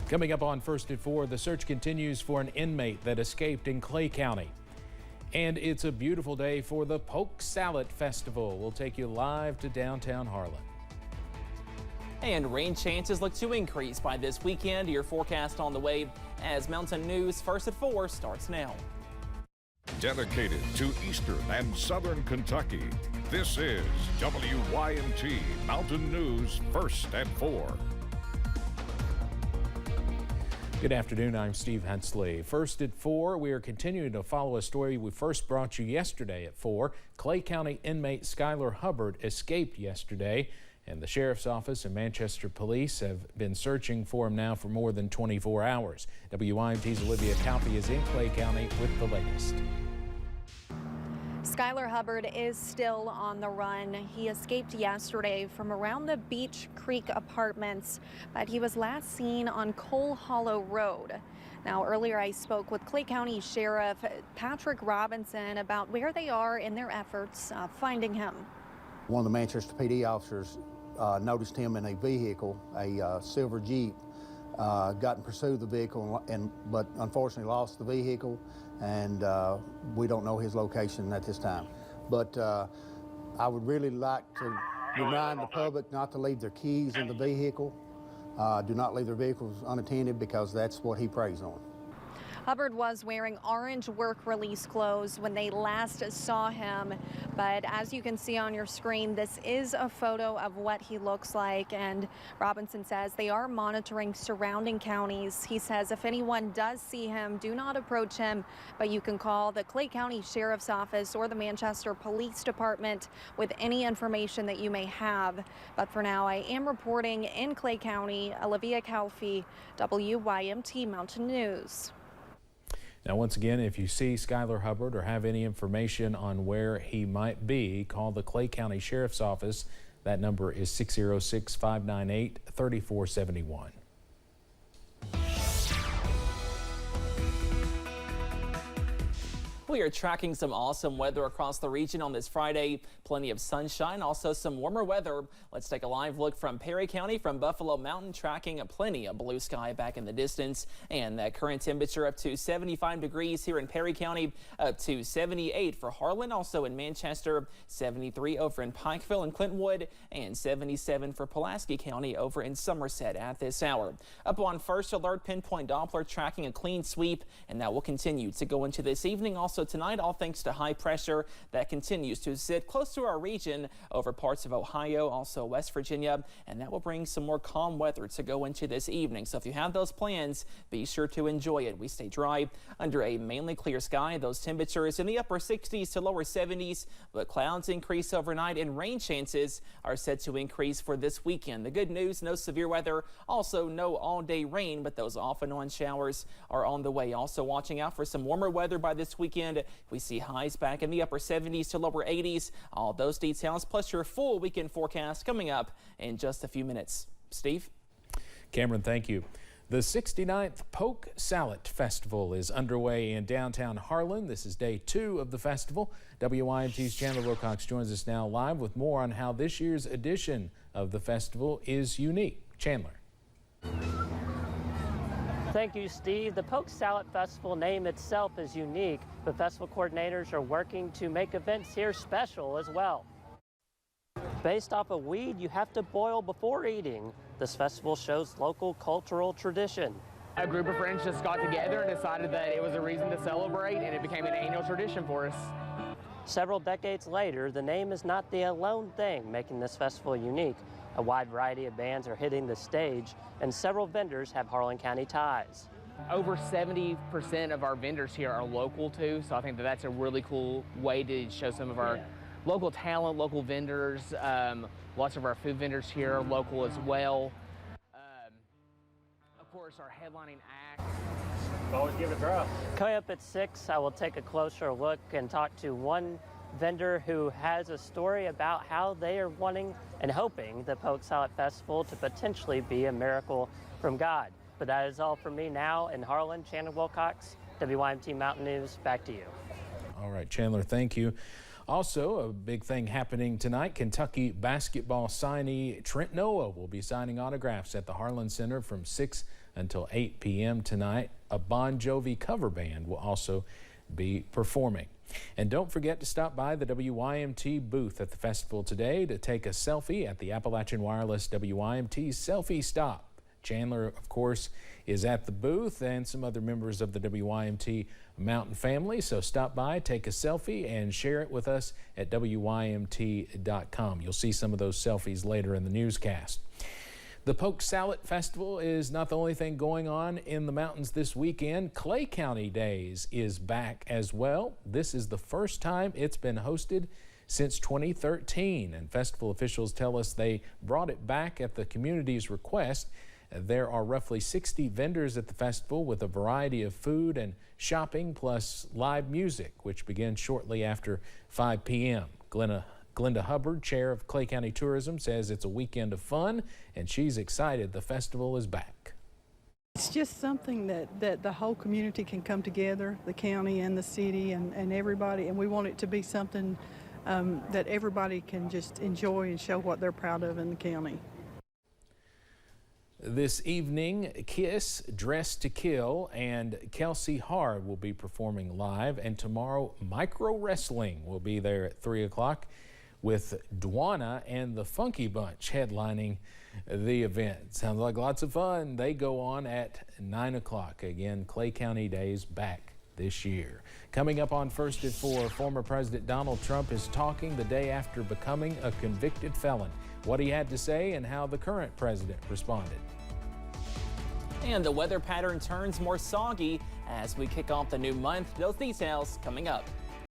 Coming up on First at 4, the search continues for an inmate that escaped in Clay County. And it's a beautiful day for the Polk Salad Festival. We'll take you live to downtown Harlan. And rain chances look to increase by this weekend. Your forecast on the way as Mountain News First at 4 starts now. Dedicated to Eastern and Southern Kentucky, this is WYMT Mountain News First at 4. Good afternoon, I'm Steve Hensley. First at 4, we are continuing to follow a story we first brought you yesterday at 4. Clay County inmate Skylar Hubbard escaped yesterday, and the Sheriff's Office and Manchester Police have been searching for him now for more than 24 hours. WYMT's Olivia Calfee is in Clay County with the latest. Skylar Hubbard is still on the run. He escaped yesterday from around the Beach Creek apartments, but he was last seen on Coal Hollow Road. Now, earlier I spoke with Clay County Sheriff Patrick Robinson about where they are in their efforts finding him. One of the Manchester PD officers noticed him in a vehicle, a silver Jeep, got in pursuit of the vehicle, but unfortunately lost the vehicle, and we don't know his location at this time. But I would really like to remind the public not to leave their keys in the vehicle. Do not leave their vehicles unattended, because that's what he preys on. Hubbard was wearing orange work release clothes when they last saw him, but as you can see on your screen, this is a photo of what he looks like, and Robinson says they are monitoring surrounding counties. He says if anyone does see him, do not approach him, but you can call the Clay County Sheriff's Office or the Manchester Police Department with any information that you may have. But for now, I am reporting in Clay County. Olivia Calfee, WYMT Mountain News. Now, once again, if you see Skylar Hubbard or have any information on where he might be, call the Clay County Sheriff's Office. That number is 606-598-3471. We are tracking some awesome weather across the region on this Friday. Plenty of sunshine, also some warmer weather. Let's take a live look from Perry County, from Buffalo Mountain, tracking plenty of blue sky back in the distance. And that current temperature up to 75 degrees here in Perry County, up to 78 for Harlan, also in Manchester, 73 over in Pikeville and Clintwood, and 77 for Pulaski County over in Somerset at this hour. Up on first alert, pinpoint Doppler tracking a clean sweep, and that will continue to go into this evening. Also tonight, all thanks to high pressure that continues to sit close to our region over parts of Ohio, also West Virginia, and that will bring some more calm weather to go into this evening. So if you have those plans, be sure to enjoy it. We stay dry under a mainly clear sky. Those temperatures in the upper 60s to lower 70s, but clouds increase overnight and rain chances are set to increase for this weekend. The good news, no severe weather, also no all-day rain, but those off and on showers are on the way. Also watching out for some warmer weather by this weekend. We see highs back in the upper 70s to lower 80s. All those details plus your full weekend forecast coming up in just a few minutes. Steve? Cameron, thank you. The 69th Polk Salad Festival is underway in downtown Harlan. This is day 2 of the festival. WYMT's Chandler Wilcox joins us now live with more on how this year's edition of the festival is unique. Chandler. Thank you, Steve. The Polk Salad Festival name itself is unique, but festival coordinators are working to make events here special as well. Based off a weed you have to boil before eating, this festival shows local cultural tradition. A group of friends just got together and decided that it was a reason to celebrate, and it became an annual tradition for us. Several decades later, the name is not the alone thing making this festival unique. A wide variety of bands are hitting the stage, and several vendors have Harlan County ties. Over 70% of our vendors here are local too, so I think that that's a really cool way to show some of our local talent, local vendors. Lots of our food vendors here are local as well. Of course, our headlining act. Always give it a try. Coming up at 6, I will take a closer look and talk to one vendor who has a story about how they are wanting and hoping the Polk Salad Festival to potentially be a miracle from God. But that is all from me now in Harlan. Chandler Wilcox, WYMT Mountain News, back to you. All right, Chandler, thank you. Also, a big thing happening tonight, Kentucky basketball signee Trent Noah will be signing autographs at the Harlan Center from 6 until 8 p.m. tonight. A Bon Jovi cover band will also be performing. And don't forget to stop by the WYMT booth at the festival today to take a selfie at the Appalachian Wireless WYMT Selfie Stop. Chandler, of course, is at the booth, and some other members of the WYMT Mountain family. So stop by, take a selfie, and share it with us at WYMT.com. You'll see some of those selfies later in the newscast. The Polk Salad Festival is not the only thing going on in the mountains this weekend. Clay County Days is back as well. This is the first time it's been hosted since 2013, and festival officials tell us they brought it back at the community's request. There are roughly 60 vendors at the festival with a variety of food and shopping, plus live music, which begins shortly after 5 p.m. Glenda Hubbard, chair of Clay County Tourism, says it's a weekend of fun, and she's excited the festival is back. It's just something that the whole community can come together, the county and the city and everybody, and we want it to be something that everybody can just enjoy and show what they're proud of in the county. This evening, Kiss, Dressed to Kill, and Kelsey Hard will be performing live, and tomorrow, Micro Wrestling will be there at 3 o'clock with Dwana and the Funky Bunch headlining the event. Sounds like lots of fun. They go on at 9 o'clock. Again, Clay County Days back this year. Coming up on First at 4, former President Donald Trump is talking the day after becoming a convicted felon. What he had to say and how the current president responded. And the weather pattern turns more soggy as we kick off the new month. Those details coming up.